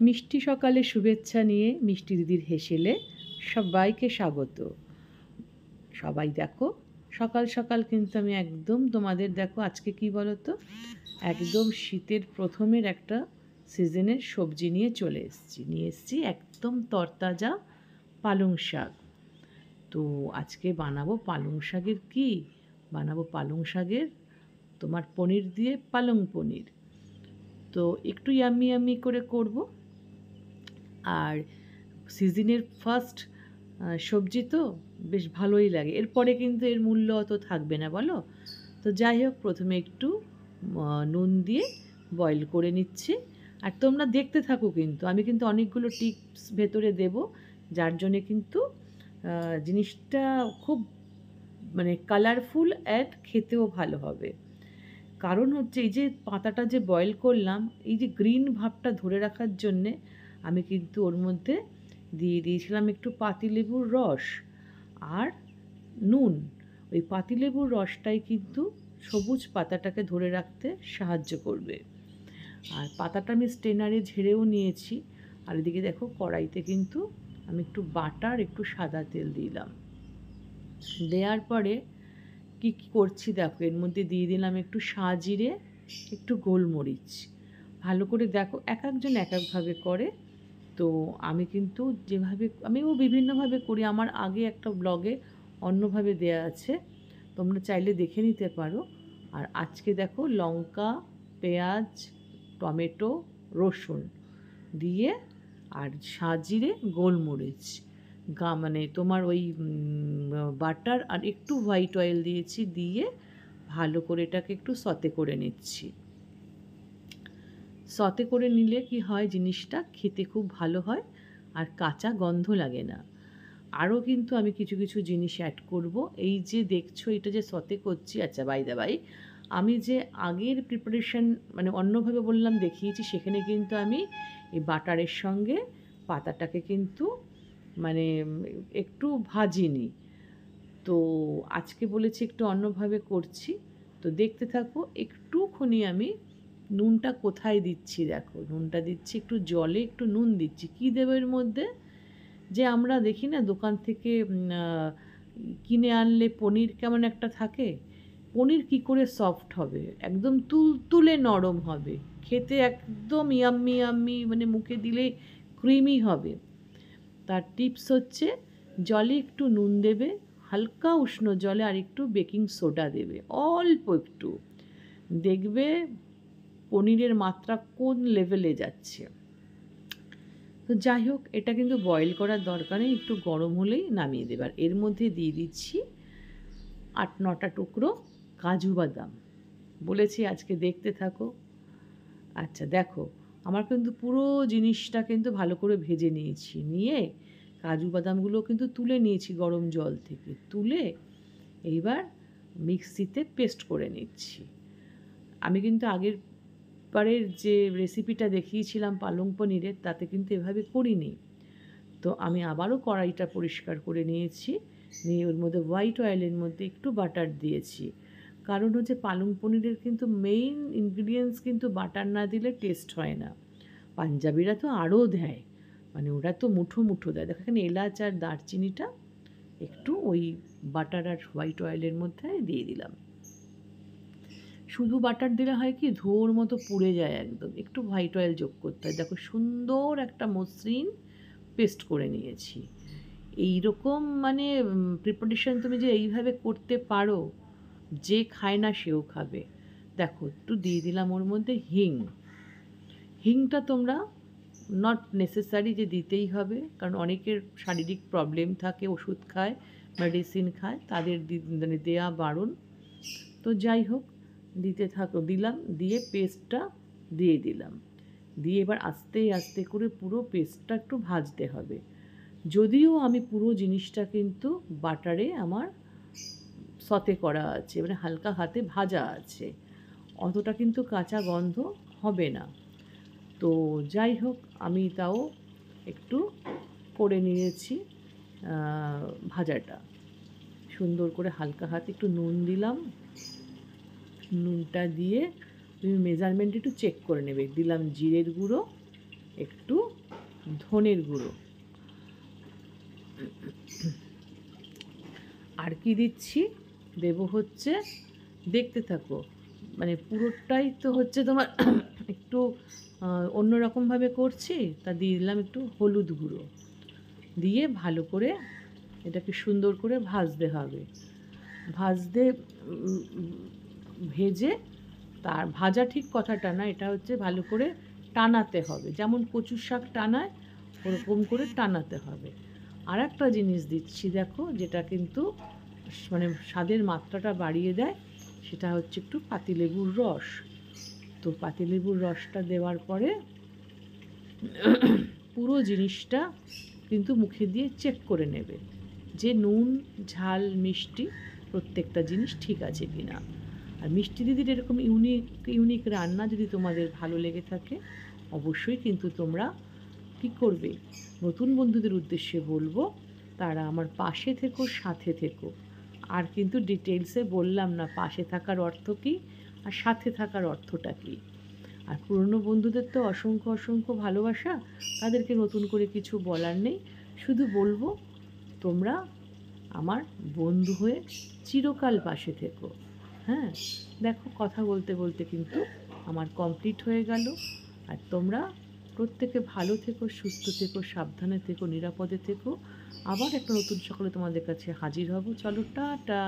মিষ্টি সকালে শুভেচ্ছা নিয়ে মিষ্টি দিদির হেসেলে সবাইকে স্বাগত। সবাই দেখো, সকাল সকাল কিন্তু আমি একদম তোমাদের দেখো আজকে কি বলো তো, একদম শীতের প্রথমের একটা সিজনের সবজি নিয়ে চলে এসেছি একদম তরতাজা পালং শাক। তো আজকে বানাবো পালং শাকের কি বানাবো, পালং শাকের তোমার পনির দিয়ে পালং পনির। তো একটু ইয়াম্মি ইয়াম্মি করে করব। আর সিজনের ফার্স্ট সবজি তো বেশ ভালোই লাগে, এরপরে কিন্তু এর মূল্য অত থাকবে না বলো। তো যাই হোক, প্রথমে একটু নুন দিয়ে বয়েল করে নিচ্ছি। আর তোমরা দেখতে থাকো, কিন্তু আমি কিন্তু অনেকগুলো টিপস ভেতরে দেব, যার জন্যে কিন্তু জিনিসটা খুব মানে কালারফুল অ্যান্ড খেতেও ভালো হবে। কারণ হচ্ছে এই যে পাতাটা যে বয়েল করলাম, এই যে গ্রিন ভাবটা ধরে রাখার জন্যে আমি কিন্তু ওর মধ্যে দিয়ে দিয়েছিলাম একটু পাতিলেবুর রস আর নুন। ওই পাতিলেবুর রসটাই কিন্তু সবুজ পাতাটাকে ধরে রাখতে সাহায্য করবে। আর পাতাটা আমি স্টেনারে ঝেড়েও নিয়েছি। আর এদিকে দেখো, কড়াইতে কিন্তু আমি একটু বাটার একটু সাদা তেল দিলাম। দেওয়ার পরে কী কী করছি দেখো, এর মধ্যে দিয়ে দিলাম একটু সাজিরে, একটু গোলমরিচ। ভালো করে দেখো, এক একজন এক একভাবে করে। তো আমি কিন্তু যেভাবে আমিও বিভিন্নভাবে করি, আমার আগে একটা ব্লগে অন্যভাবে দেয়া আছে, তোমরা চাইলে দেখে নিতে পারো। আর আজকে দেখো লঙ্কা, পেঁয়াজ, টমেটো, রসুন দিয়ে আর সাজিরে, গোলমরিচ, মানে তোমার ওই বাটার আর একটু হোয়াইট অয়েল দিয়েছি, দিয়ে ভালো করে এটাকে একটু সতে করে নিচ্ছি। সতে করে নিলে কি হয়, জিনিসটা খেতে খুব ভালো হয় আর কাঁচা গন্ধ লাগে না। আরও কিন্তু আমি কিছু কিছু জিনিস অ্যাড করব। এই যে দেখছো এটা যে সতে করছি, আচ্ছা বাই দা বাই, আমি যে আগের প্রিপারেশন মানে অন্যভাবে বললাম দেখিয়েছি, সেখানে কিন্তু আমি এই বাটারের সঙ্গে পাতাটাকে কিন্তু মানে একটু ভাজিনি। তো আজকে বলেছি একটু অন্যভাবে করছি। তো দেখতে থাকো, একটুখানি আমি নুনটা কোথায় দিচ্ছি দেখো, নুনটা দিচ্ছি একটু জলে, একটু নুন দিচ্ছি। কী দেবো এর মধ্যে, যে আমরা দেখি না দোকান থেকে কিনে আনলে পনির কেমন একটা থাকে, পনির কি করে সফট হবে, একদম তুলতুলে নরম হবে, খেতে একদম ইয়াম্মি ইয়াম্মি, মানে মুখে দিলে ক্রিমি হবে। তার টিপস হচ্ছে, জলে একটু নুন দেবে, হালকা উষ্ণ জলে, আর একটু বেকিং সোডা দেবে অল্প একটু, দেখবে পনিরের মাত্রা কোন লেভেলে যাচ্ছে। তো যাই হোক, এটা কিন্তু বয়েল করার দরকার নেই, একটু গরম হলেই নামিয়ে দেবার। এর মধ্যে দিয়ে দিচ্ছি 8-9টা টুকরো কাজু বাদাম। বলেছি আজকে দেখতে থাকো। আচ্ছা দেখো, আমার কিন্তু পুরো জিনিসটা কিন্তু ভালো করে ভেজে নিয়েছি, নিয়ে কাজু বাদামগুলো কিন্তু তুলে নিয়েছি গরম জল থেকে, তুলে এইবার মিক্সিতে পেস্ট করে নিচ্ছি। আমি কিন্তু আগের বারের যে রেসিপিটা দেখিয়েছিলাম পালং পনিরের, তাতে কিন্তু এভাবে করিনি। তো আমি আবারও কড়াইটা পরিষ্কার করে নিয়েছি, নিয়ে ওর মধ্যে হোয়াইট অয়েলের মধ্যে একটু বাটার দিয়েছি। কারণ হচ্ছে পালং পনিরের কিন্তু মেইন ইনগ্রিডিয়েন্টস কিন্তু বাটার না দিলে টেস্ট হয় না। পাঞ্জাবিরা তো আরও দেয়, মানে ওরা তো মুঠো মুঠো দেয়। দেখো এখানে এলাচ আর দারচিনিটা একটু ওই বাটার আর হোয়াইট অয়েলের মধ্যে দিয়ে দিলাম। শুধু বাটার দিলে হয় কি, ধোঁয়ার মতো পুড়ে যায় একদম, একটু হোয়াইট অয়েল যোগ করতে হয়। দেখো সুন্দর একটা মসৃণ পেস্ট করে নিয়েছি। এই রকম মানে প্রিপারেশন তুমি যে এইভাবে করতে পারো, যে খায় না সেও খাবে। দেখো একটু দিয়ে দিলাম ওর মধ্যে হিং। হিংটা তোমরা নট নেসেসারি যে দিতেই হবে, কারণ অনেকের শারীরিক প্রবলেম থাকে, ওষুধ খায়, মেডিসিন খায়, তাদের মানে দেয়া বারণ। তো যাই হোক, দিতে থাকো, দিলাম, দিয়ে পেস্টটা দিয়ে দিলাম, দিয়ে এবার আস্তে আস্তে করে পুরো পেস্টটা একটু ভাজতে হবে। যদিও আমি পুরো জিনিসটা কিন্তু বাটারে আমার সতে করা আছে, মানে হালকা হাতে ভাজা আছে, অতটা কিন্তু কাঁচা গন্ধ হবে না। তো যাই হোক, আমি তাও একটু করে নিয়েছি ভাজাটা। সুন্দর করে হালকা হাতে একটু নুন দিলাম, নুনটা দিয়ে তুমি মেজারমেন্ট একটু চেক করে নেবে। দিলাম জিরের গুঁড়ো, একটু ধনের গুঁড়ো। আর কি দিচ্ছি, দেব হচ্ছে, দেখতে থাকো, মানে পুরোটাই তো হচ্ছে তোমার একটু অন্যরকমভাবে করছি, তা দিয়ে দিলাম একটু হলুদ গুঁড়ো, দিয়ে ভালো করে এটাকে সুন্দর করে ভাজতে হবে। ভাজতে ভেজে, তার ভাজা ঠিক কথাটা না, এটা হচ্ছে ভালো করে টানাতে হবে, যেমন কচুর শাক টানায় ওরকম করে টানাতে হবে। আর একটা জিনিস দিচ্ছি দেখো, যেটা কিন্তু মানে স্বাদের মাত্রাটা বাড়িয়ে দেয়, সেটা হচ্ছে একটু পাতিলেবুর রস। তো পাতিলেবুর রসটা দেওয়ার পরে পুরো জিনিসটা কিন্তু মুখে দিয়ে চেক করে নেবে যে নুন, ঝাল, মিষ্টি প্রত্যেকটা জিনিস ঠিক আছে কি না। আর মিষ্টি দিদির এরকম ইউনিক ইউনিক রান্না যদি তোমাদের ভালো লেগে থাকে, অবশ্যই কিন্তু তোমরা কী করবে, নতুন বন্ধুদের উদ্দেশ্যে বলবো, তারা আমার পাশে থেকো, সাথে থেকো। আর কিন্তু ডিটেলসে বললাম না পাশে থাকার অর্থ কী আর সাথে থাকার অর্থটা কী। আর পুরনো বন্ধুদের তো অসংখ্য অসংখ্য ভালোবাসা, তাদেরকে নতুন করে কিছু বলার নেই, শুধু বলবো তোমরা আমার বন্ধু হয়ে চিরকাল পাশে থেকো। হ্যাঁ, দেখো কথা বলতে বলতে কিন্তু আমার কমপ্লিট হয়ে গেল। আর তোমরা প্রত্যেকে ভালো থেকো, সুস্থ থেকো, সাবধানে থেকো, নিরাপদে থেকো। আবার একটা নতুন সকালে তোমাদের কাছে হাজির হব। চলো, টাটা।